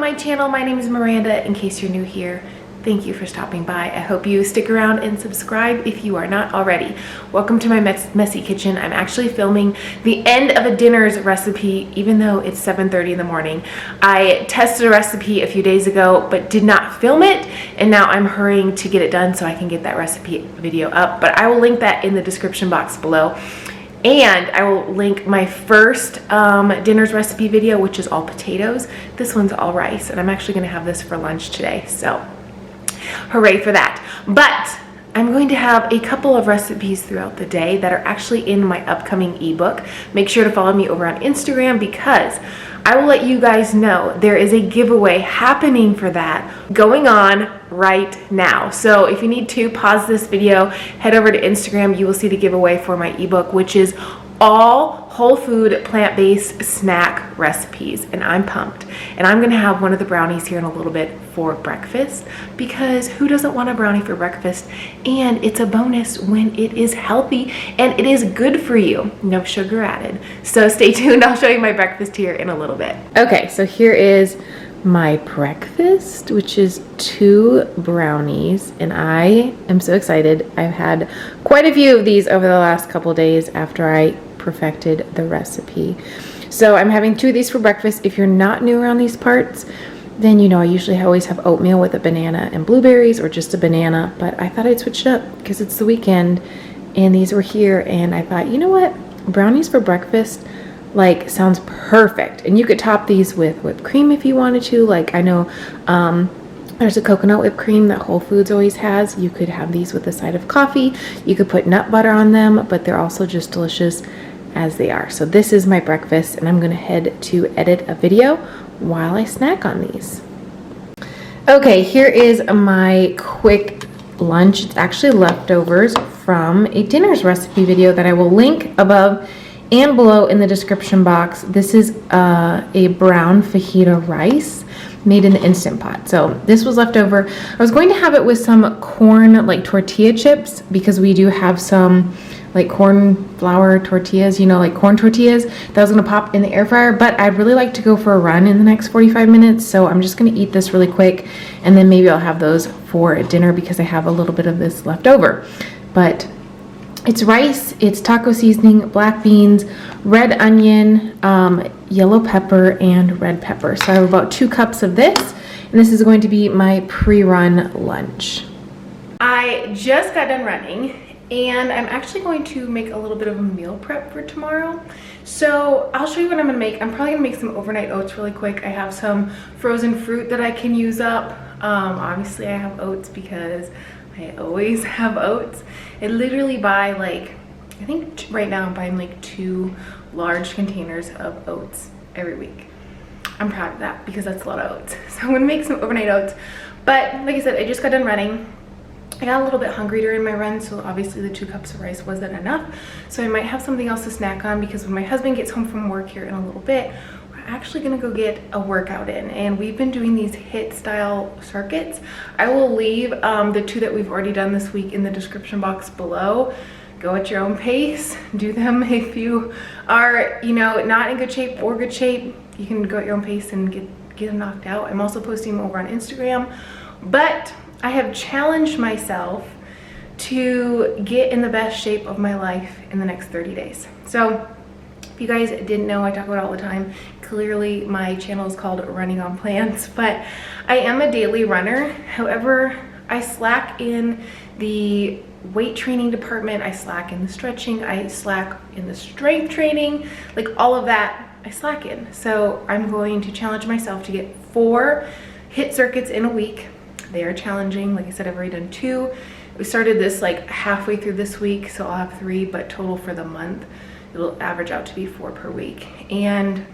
my channel. My name is Miranda. In case you're new here, thank you for stopping by. I hope you stick around and subscribe if you are not already. Welcome to my messy kitchen. I'm actually filming the end of a dinner's recipe, even though it's 7:30 in the morning. I tested a recipe a few days ago, but did not film it. And now I'm hurrying to get it done so I can get that recipe video up. But I will link that in the description box below. And I will link my first dinner's recipe video, which is all potatoes. This one's all rice, and I'm actually gonna have this for lunch today. So hooray for that. But I'm going to have a couple of recipes throughout the day that are actually in my upcoming ebook. Make sure to follow me over on Instagram because I will let you guys know there is a giveaway happening for that going on right now. So if you need to pause this video, head over to Instagram. You will see the giveaway for my ebook, which is all whole food plant-based snack recipes, and I'm pumped. And I'm gonna have one of the brownies here in a little bit for breakfast, because who doesn't want a brownie for breakfast? And it's a bonus when it is healthy and it is good for you. No sugar added. So stay tuned. I'll show you my breakfast here in a little bit. Okay, so here is my breakfast, which is 2 brownies, and I am so excited. I've had quite a few of these over the last couple days after I perfected the recipe. So I'm having 2 of these for breakfast. If you're not new around these parts, then you know I usually always have oatmeal with a banana and blueberries, or just a banana, but I thought I'd switch it up because it's the weekend and these were here, and I thought, you know what, brownies for breakfast like sounds perfect. And you could top these with whipped cream if you wanted to. Like I know there's a coconut whipped cream that Whole Foods always has. You could have these with a side of coffee. You could put nut butter on them, but they're also just delicious as they are. So this is my breakfast, and I'm gonna head to edit a video while I snack on these. Okay, here is my quick lunch. It's actually leftovers from a dinner's recipe video that I will link above and below in the description box. This is a brown fajita rice made in the Instant Pot. So this was left over. I was going to have it with some corn, like tortilla chips, because we do have some like corn flour tortillas, you know, like corn tortillas that I was gonna pop in the air fryer, but I'd really like to go for a run in the next 45 minutes. So I'm just gonna eat this really quick, and then maybe I'll have those for dinner because I have a little bit of this left over. But it's rice, it's taco seasoning, black beans, red onion, yellow pepper, and red pepper. So I have about 2 cups of this, and this is going to be my pre-run lunch. I just got done running, and I'm actually going to make a little bit of a meal prep for tomorrow. So I'll show you what I'm gonna make. I'm probably gonna make some overnight oats really quick. I have some frozen fruit that I can use up. Obviously I have oats because I always have oats. I literally buy like, I think right now I'm buying like 2 large containers of oats every week. I'm proud of that because that's a lot of oats. So I'm gonna make some overnight oats. But like I said, I just got done running. I got a little bit hungry during my run, so obviously the 2 cups of rice wasn't enough. So I might have something else to snack on, because when my husband gets home from work here in a little bit, we're actually gonna go get a workout in, and we've been doing these HIIT style circuits. I will leave the 2 that we've already done this week in the description box below. Go at your own pace, do them. If you are, you know, not in good shape or good shape, you can go at your own pace and get them knocked out. I'm also posting them over on Instagram, but I have challenged myself to get in the best shape of my life in the next 30 days. So if you guys didn't know, I talk about it all the time. Clearly my channel is called Running on Plants, but I am a daily runner. However, I slack in the weight training department, I slack in the stretching, I slack in the strength training, like all of that I slack in. So I'm going to challenge myself to get 4 HIIT circuits in a week. They are challenging. Like I said, I've already done 2. We started this like halfway through this week, so I'll have 3, but total for the month, it'll average out to be 4 per week. And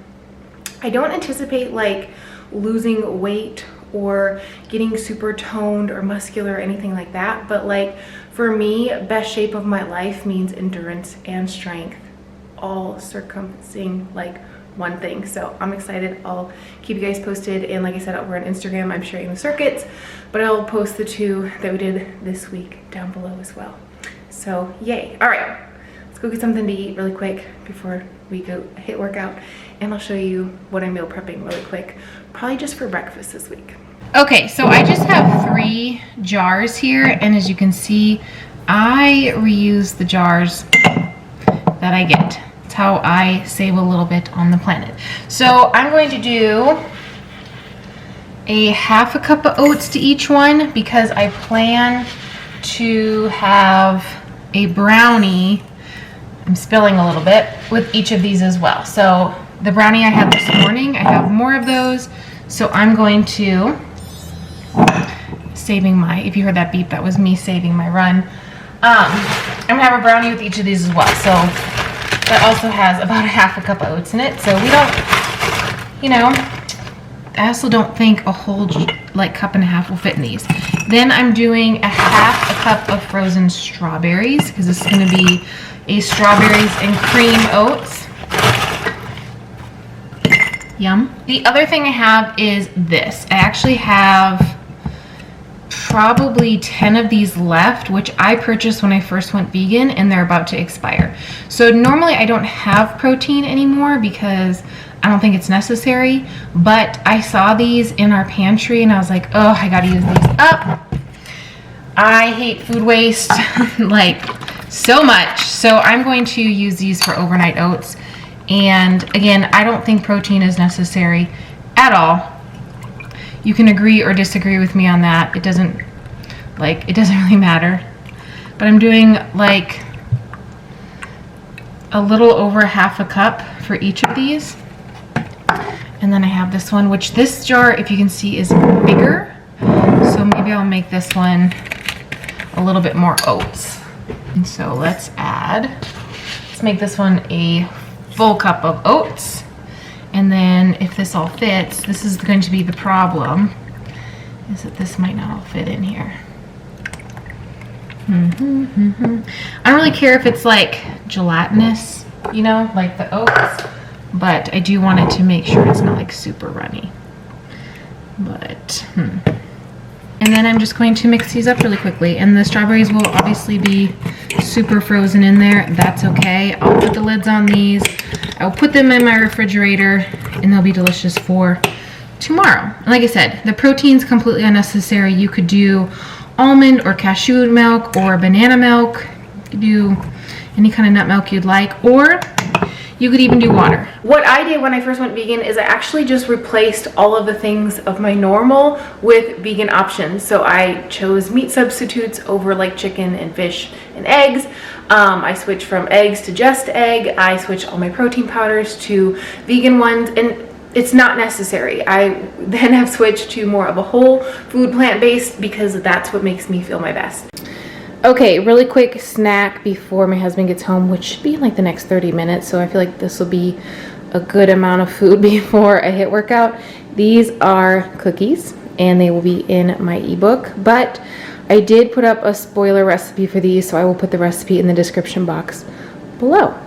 I don't anticipate like losing weight or getting super toned or muscular or anything like that, but like for me, best shape of my life means endurance and strength, all circumstancing like one thing. So I'm excited. I'll keep you guys posted, and like I said, over on Instagram I'm sharing the circuits, but I'll post the 2 that we did this week down below as well. So yay. All right, let's go get something to eat really quick before we go hit workout, and I'll show you what I'm meal prepping really quick, probably just for breakfast this week. Okay, so I just have 3 jars here, and as you can see, I reuse the jars that I get. It's how I save a little bit on the planet. So I'm going to do a half a cup of oats to each one because I plan to have a brownie, I'm spilling a little bit, with each of these as well. So the brownie I had this morning, I have more of those. So I'm going to, if you heard that beep, that was me saving my run. I'm gonna have a brownie with each of these as well. So that also has about a half a cup of oats in it. So we don't, you know, I also don't think a whole like cup and a half will fit in these. Then I'm doing a half a cup of frozen strawberries because this is going to be a strawberries and cream oats. Yum. The other thing I have is this. I actually have probably 10 of these left, which I purchased when I first went vegan, and they're about to expire. So normally I don't have protein anymore because I don't think it's necessary, but I saw these in our pantry and I was like, oh, I gotta use these up. I hate food waste like so much. So I'm going to use these for overnight oats. And again, I don't think protein is necessary at all. You can agree or disagree with me on that. It doesn't really matter. But I'm doing like a little over half a cup for each of these. And then I have this one, which this jar, if you can see, is bigger. So maybe I'll make this one a little bit more oats. And so let's make this one a full cup of oats. And then if this all fits, this is going to be the problem, is that this might not all fit in here. I don't really care if it's like gelatinous, you know, like the oats, but I do want it to make sure it's not like super runny. But, And then I'm just going to mix these up really quickly, and the strawberries will obviously be super frozen in there. That's okay. I'll put the lids on these. I'll put them in my refrigerator, and they'll be delicious for tomorrow. And like I said, the protein's completely unnecessary. You could do almond or cashew milk or banana milk. You could do any kind of nut milk you'd like, or you could even do water. What I did when I first went vegan is I actually just replaced all of the things of my normal with vegan options. So I chose meat substitutes over like chicken and fish and eggs. I switched from eggs to just egg. I switched all my protein powders to vegan ones, and it's not necessary. I then have switched to more of a whole food plant-based because that's what makes me feel my best. Okay, really quick snack before my husband gets home, which should be in like the next 30 minutes. So I feel like this will be a good amount of food before I hit workout. These are cookies and they will be in my ebook, but I did put up a spoiler recipe for these, so I will put the recipe in the description box below.